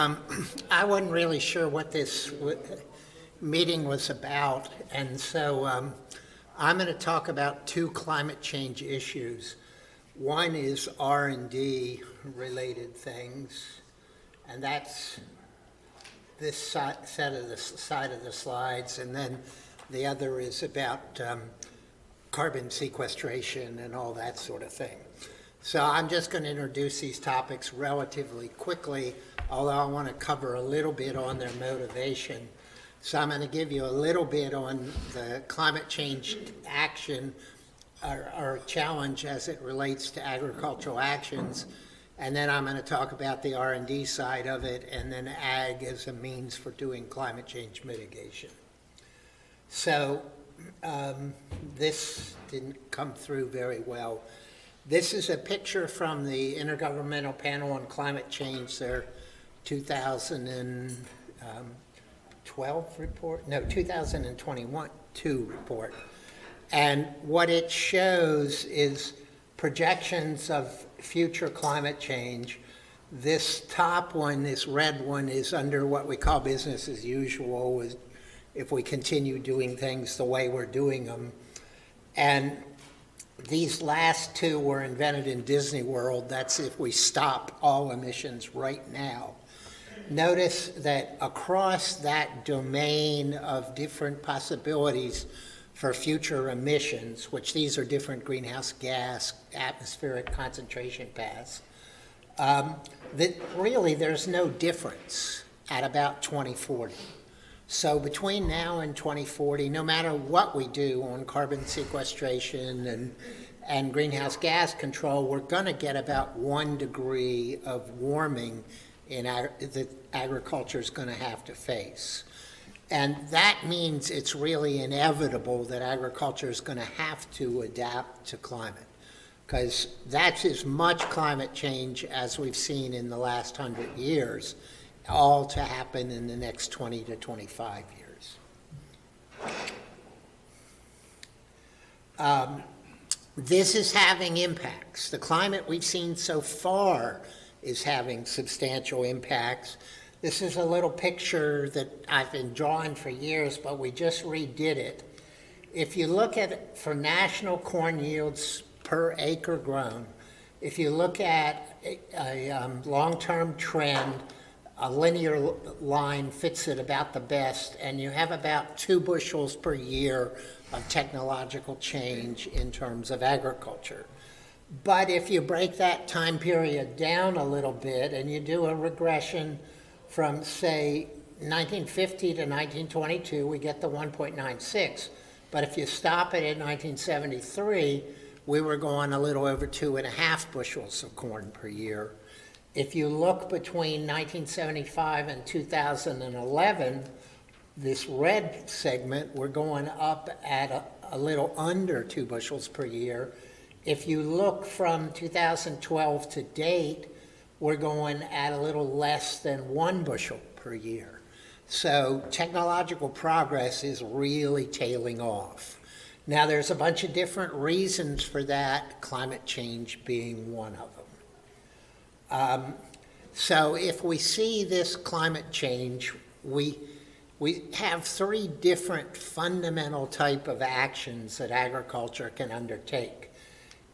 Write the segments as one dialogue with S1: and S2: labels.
S1: I wasn't really sure what this meeting was about, and so I'm going to talk about two climate change issues. One is R&D related things, and that's this side of the slides, and then the other is about carbon sequestration and all that sort of thing. So I'm just going to introduce these topics relatively quickly, although I want to cover a little bit on their motivation. So I'm going to give you a little bit on the climate change action or challenge as it relates to agricultural actions, and then I'm going to talk about the R&D side of it, and then ag as a means for doing climate change mitigation. So this didn't come through very well. This is a picture from the Intergovernmental Panel on Climate Change, their 2012 report, no, 2022 report. And what it shows is projections of future climate change. This top one, this red one, is under what we call business as usual, if we continue doing things the way we're doing them. And these last two were invented in Disney World. That's if we stop all emissions right now. Notice that across that domain of different possibilities for future emissions, which these are different greenhouse gas atmospheric concentration paths, that really there's no difference at about 2040. So between now and 2040, no matter what we do on carbon sequestration and greenhouse gas control, we're going to get about 1 degree of warming that agriculture is going to have to face. And that means it's really inevitable that agriculture is going to have to adapt to climate, because that's as much climate change as we've seen in the last 100 years, all to happen in the next 20 to 25 years. This is having impacts. The climate we've seen so far is having substantial impacts. This is a little picture that I've been drawing for years, but we just redid it. If you look at it for national corn yields per acre grown, if you look at a long-term trend, a linear line fits it about the best, and you have about 2 bushels per year of technological change in terms of agriculture. But if you break that time period down a little bit and you do a regression from, say, 1950 to 1922, we get the 1.96. But if you stop it at 1973, we were going a little over 2.5 bushels of corn per year. If you look between 1975 and 2011, this red segment, we're going up at a little under 2 bushels per year. If you look from 2012 to date, we're going at a little less than 1 bushel per year. So technological progress is really tailing off. Now, there's a bunch of different reasons for that, climate change being one of them. So if we see this climate change, we have 3 different fundamental type of actions that agriculture can undertake.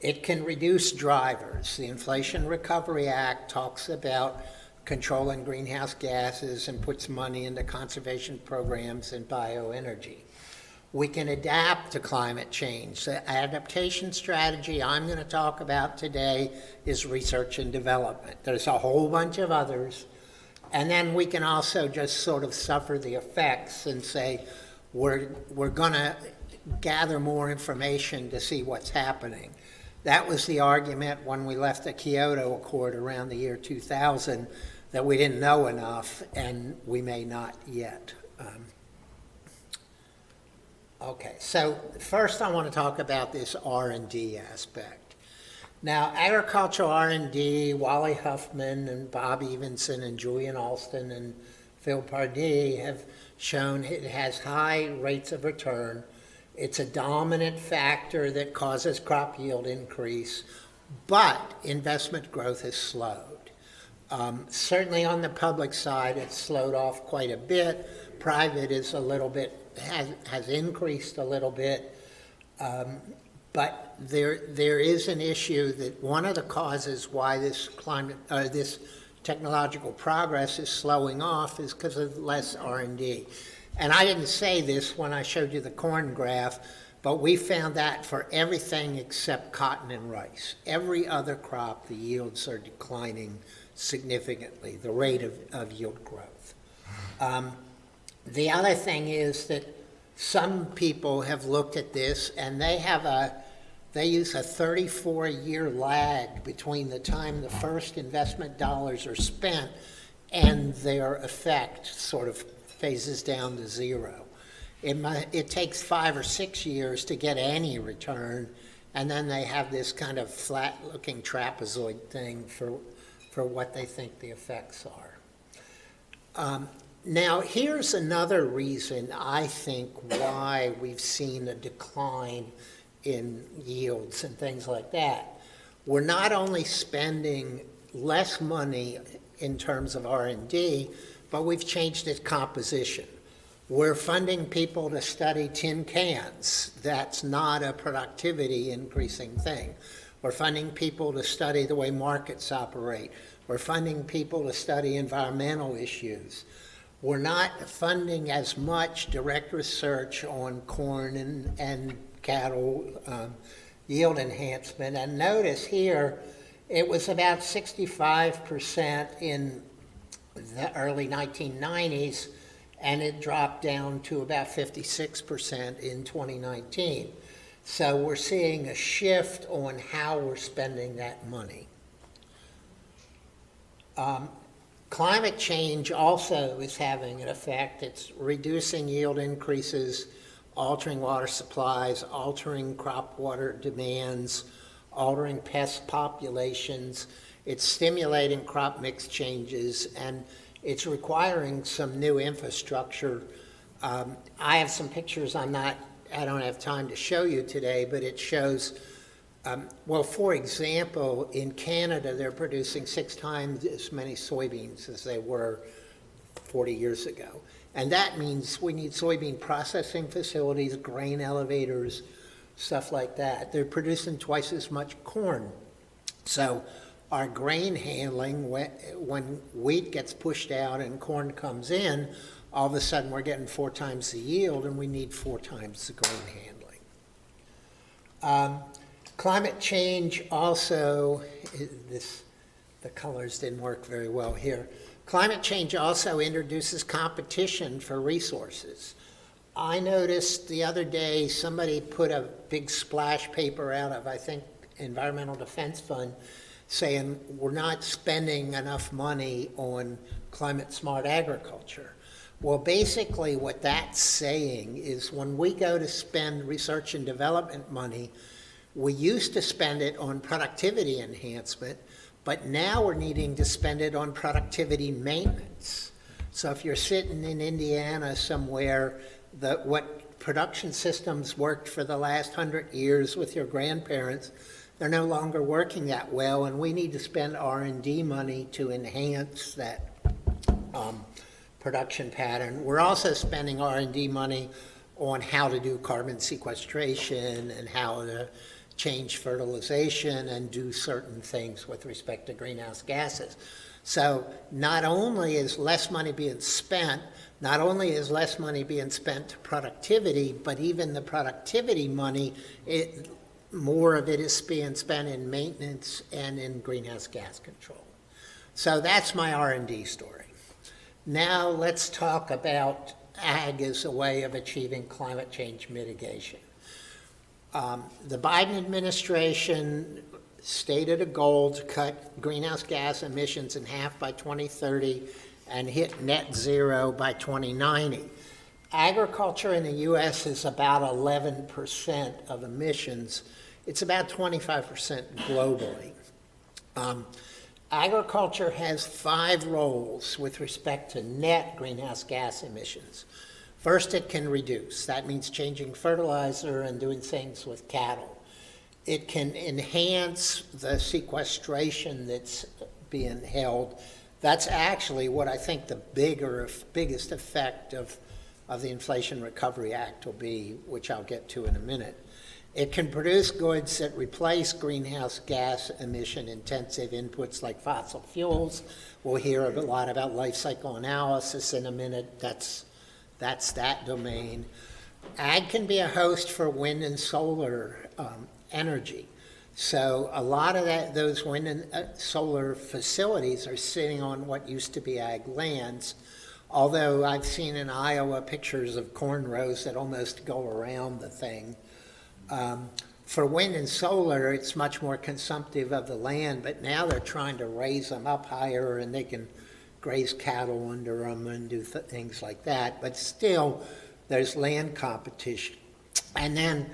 S1: It can reduce drivers. The Inflation Recovery Act talks about controlling greenhouse gases and puts money into conservation programs and bioenergy. We can adapt to climate change. The adaptation strategy I'm going to talk about today is research and development. There's a whole bunch of others. And then we can also just sort of suffer the effects and say, we're going to gather more information to see what's happening. That was the argument when we left the Kyoto Accord around the year 2000, that we didn't know enough, and we may not yet. Okay, so first I want to talk about this R&D aspect. Now, agricultural R&D, Wally Huffman and Bob Evenson and Julian Alston and Phil Pardee have shown it has high rates of return. It's a dominant factor that causes crop yield increase, but investment growth has slowed. Certainly on the public side, it's slowed off quite a bit. Private is a little bit, has increased a little bit. But there is an issue that one of the causes why this this technological progress is slowing off is because of less R&D. And I didn't say this when I showed you the corn graph, but we found that for everything except cotton and rice. Every other crop, the yields are declining significantly, the rate of yield growth. The other thing is that some people have looked at this and they use a 34-year lag between the time the first investment dollars are spent and their effect sort of phases down to zero. It takes 5 or 6 years to get any return, and then they have this kind of flat-looking trapezoid thing for what they think the effects are. Now, here's another reason I think why we've seen a decline in yields and things like that. We're not only spending less money in terms of R&D, but we've changed its composition. We're funding people to study tin cans. That's not a productivity increasing thing. We're funding people to study the way markets operate. We're funding people to study environmental issues. We're not funding as much direct research on corn and cattle yield enhancement. And notice here, it was about 65% in the early 1990s, and it dropped down to about 56% in 2019. So we're seeing a shift on how we're spending that money. Climate change also is having an effect. It's reducing yield increases, altering water supplies, altering crop water demands, altering pest populations. It's stimulating crop mix changes, and it's requiring some new infrastructure. I have some pictures I don't have time to show you today, but it shows, well, for example, in Canada, they're producing 6 times as many soybeans as they were 40 years ago. And that means we need soybean processing facilities, grain elevators, stuff like that. They're producing twice as much corn. So our grain handling, when wheat gets pushed out and corn comes in, all of a sudden we're getting 4 times the yield, and we need 4 times the grain handling. Climate change also, the colors didn't work very well here. Climate change also introduces competition for resources. I noticed the other day somebody put a big splash paper out of, I think, Environmental Defense Fund, saying we're not spending enough money on climate-smart agriculture. Well, basically what that's saying is when we go to spend research and development money, we used to spend it on productivity enhancement, but now we're needing to spend it on productivity maintenance. So if you're sitting in Indiana somewhere, what production systems worked for the last 100 years with your grandparents, they're no longer working that well, and we need to spend R&D money to enhance that production pattern. We're also spending R&D money on how to do carbon sequestration and how to change fertilization and do certain things with respect to greenhouse gases. So not only is less money being spent, not only is less money being spent to productivity, but even the productivity money, more of it is being spent in maintenance and in greenhouse gas control. So that's my R&D story. Now let's talk about ag as a way of achieving climate change mitigation. The Biden administration stated a goal to cut greenhouse gas emissions in half by 2030 and hit net zero by 2090. Agriculture in the U.S. is about 11% of emissions. It's about 25% globally. Agriculture has 5 roles with respect to net greenhouse gas emissions. First, it can reduce. That means changing fertilizer and doing things with cattle. It can enhance the sequestration that's being held That's actually what I think the biggest effect of the Inflation Recovery Act will be, which I'll get to in a minute. It can produce goods that replace greenhouse gas emission intensive inputs like fossil fuels. We'll hear a lot about life cycle analysis in a minute. That's that domain. Ag can be a host for wind and solar energy. So a lot of those wind and solar facilities are sitting on what used to be ag lands, although I've seen in Iowa pictures of corn rows that almost go around the thing. For wind and solar, it's much more consumptive of the land, but now they're trying to raise them up higher and they can graze cattle under them and do things like that. But still, there's land competition. And then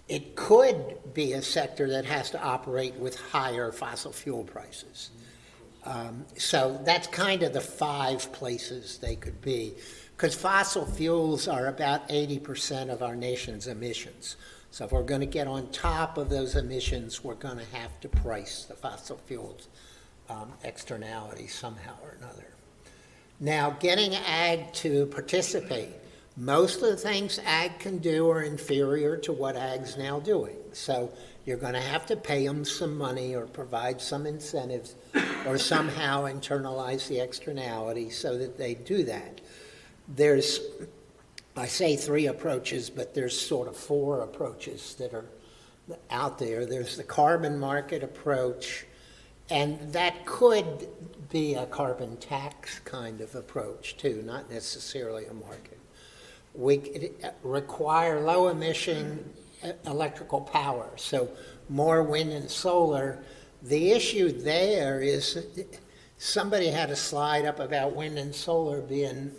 S1: it could be a sector that has to operate with higher fossil fuel prices. So that's kind of the 5 places they could be, because fossil fuels are about 80% of our nation's emissions. So if we're going to get on top of those emissions, we're going to have to price the fossil fuels externalities somehow or another. Now, getting ag to participate, most of the things ag can do are inferior to what ag's now doing. So you're going to have to pay them some money or provide some incentives or somehow internalize the externality so that they do that. There's, I say 3 approaches, but there's sort of 4 approaches that are out there. There's the carbon market approach, and that could be a carbon tax kind of approach too, not necessarily a market. We require low emission electrical power, so more wind and solar. The issue there is somebody had a slide up about wind and solar being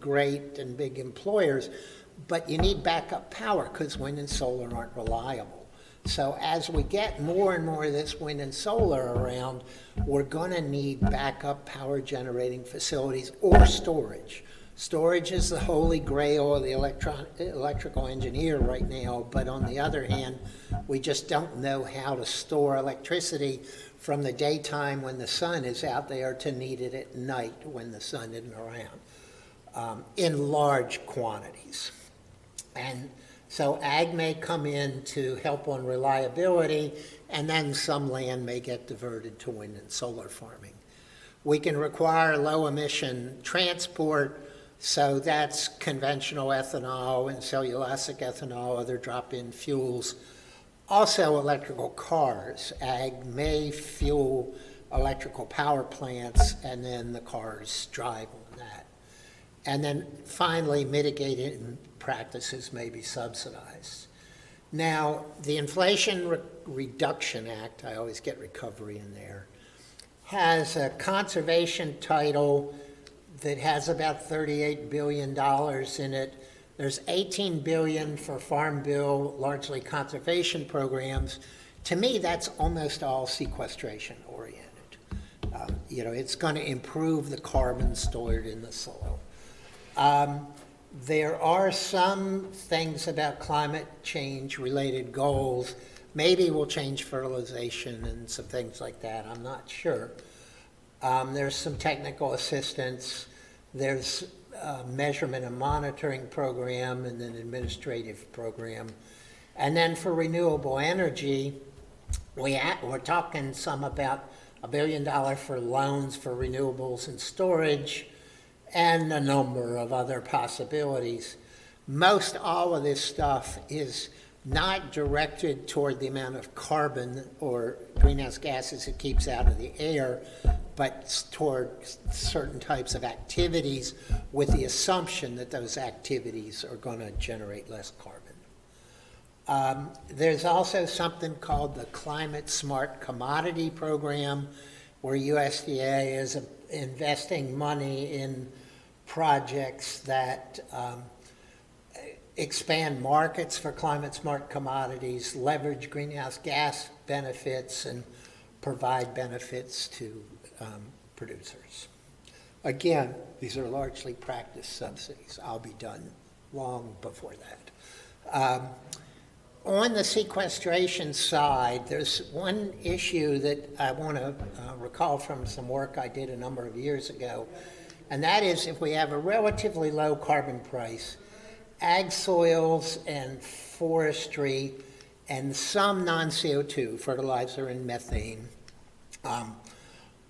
S1: great and big employers, but you need backup power because wind and solar aren't reliable. So as we get more and more of this wind and solar around, we're going to need backup power generating facilities or storage. Storage is the holy grail of the electrical engineer right now, but on the other hand, we just don't know how to store electricity from the daytime when the sun is out there to need it at night when the sun isn't around, in large quantities. And so ag may come in to help on reliability, and then some land may get diverted to wind and solar farming. We can require low emission transport, so that's conventional ethanol and cellulosic ethanol, other drop-in fuels. Also electrical cars. Ag may fuel electrical power plants, and then the cars drive on that. And then finally, mitigating practices may be subsidized. Now, the Inflation Reduction Act, I always get recovery in there, has a conservation title that has about $38 billion in it. There's $18 billion for Farm Bill, largely conservation programs. To me, that's almost all sequestration oriented. It's going to improve the carbon stored in the soil. There are some things about climate change related goals. Maybe we'll change fertilization and some things like that. I'm not sure. There's some technical assistance. There's a measurement and monitoring program and an administrative program. And then for renewable energy, we're talking some about $1 billion for loans for renewables and storage, and a number of other possibilities. Most all of this stuff is not directed toward the amount of carbon or greenhouse gases it keeps out of the air, but toward certain types of activities with the assumption that those activities are going to generate less carbon. There's also something called the Climate Smart Commodity Program, where USDA is investing money in projects that expand markets for climate smart commodities, leverage greenhouse gas benefits, and provide benefits to producers. Again, these are largely practice subsidies. I'll be done long before that. On the sequestration side, there's one issue that I want to recall from some work I did a number of years ago, and that is if we have a relatively low carbon price, ag soils and forestry and some non-CO2, fertilizer and methane,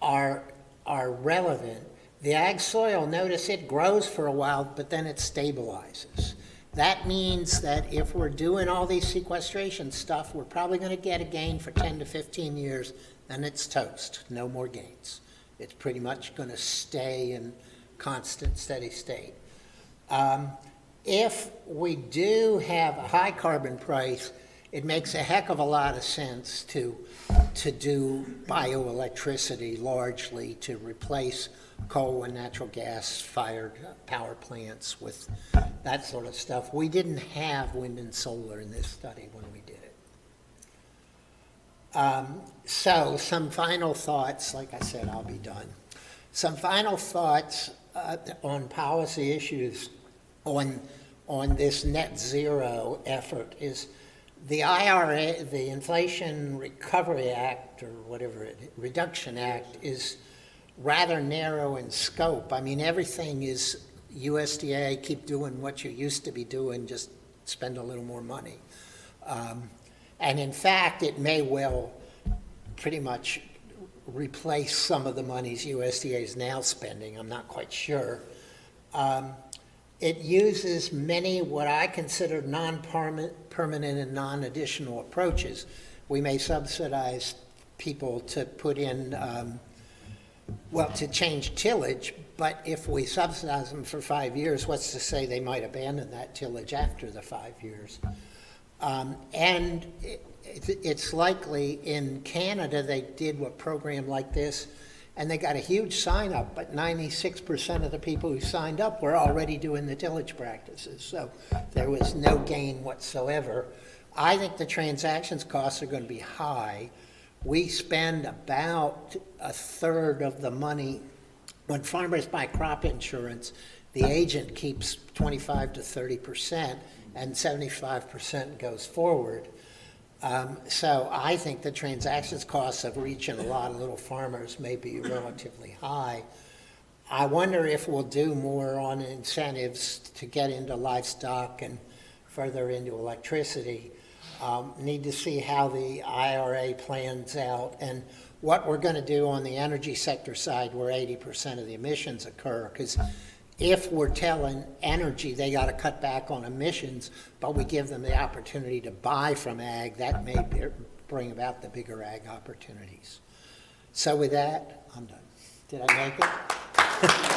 S1: are relevant. The ag soil, notice it grows for a while, but then it stabilizes. That means that if we're doing all these sequestration stuff, we're probably going to get a gain for 10 to 15 years, then it's toast, no more gains. It's pretty much going to stay in constant, steady state. If we do have a high carbon price, it makes a heck of a lot of sense to do bioelectricity largely to replace coal and natural gas fired power plants with that sort of stuff. We didn't have wind and solar in this study when we did it. So some final thoughts, like I said, I'll be done. Some final thoughts on policy issues on this net zero effort is the IRA, the Inflation Recovery Act, or whatever, Reduction Act, is rather narrow in scope. I mean, everything is USDA, keep doing what you used to be doing, just spend a little more money. And in fact, it may well pretty much replace some of the monies USDA is now spending. I'm not quite sure. It uses many what I consider non-permanent and non-additional approaches. We may subsidize people to put in to change tillage, but if we subsidize them for 5 years, what's to say they might abandon that tillage after the 5 years? And it's likely in Canada they did a program like this, and they got a huge sign up, but 96% of the people who signed up were already doing the tillage practices, so there was no gain whatsoever. I think the transactions costs are going to be high. We spend about a third of the money. When farmers buy crop insurance, the agent keeps 25 to 30%, and 75% goes forward. So I think the transactions costs of reaching a lot of little farmers may be relatively high. I wonder if we'll do more on incentives to get into livestock and further into electricity. Need to see how the IRA plans out and what we're going to do on the energy sector side where 80% of the emissions occur, because if we're telling energy they got to cut back on emissions, but we give them the opportunity to buy from ag, that may bring about the bigger ag opportunities. So with that, I'm done. Did I make it?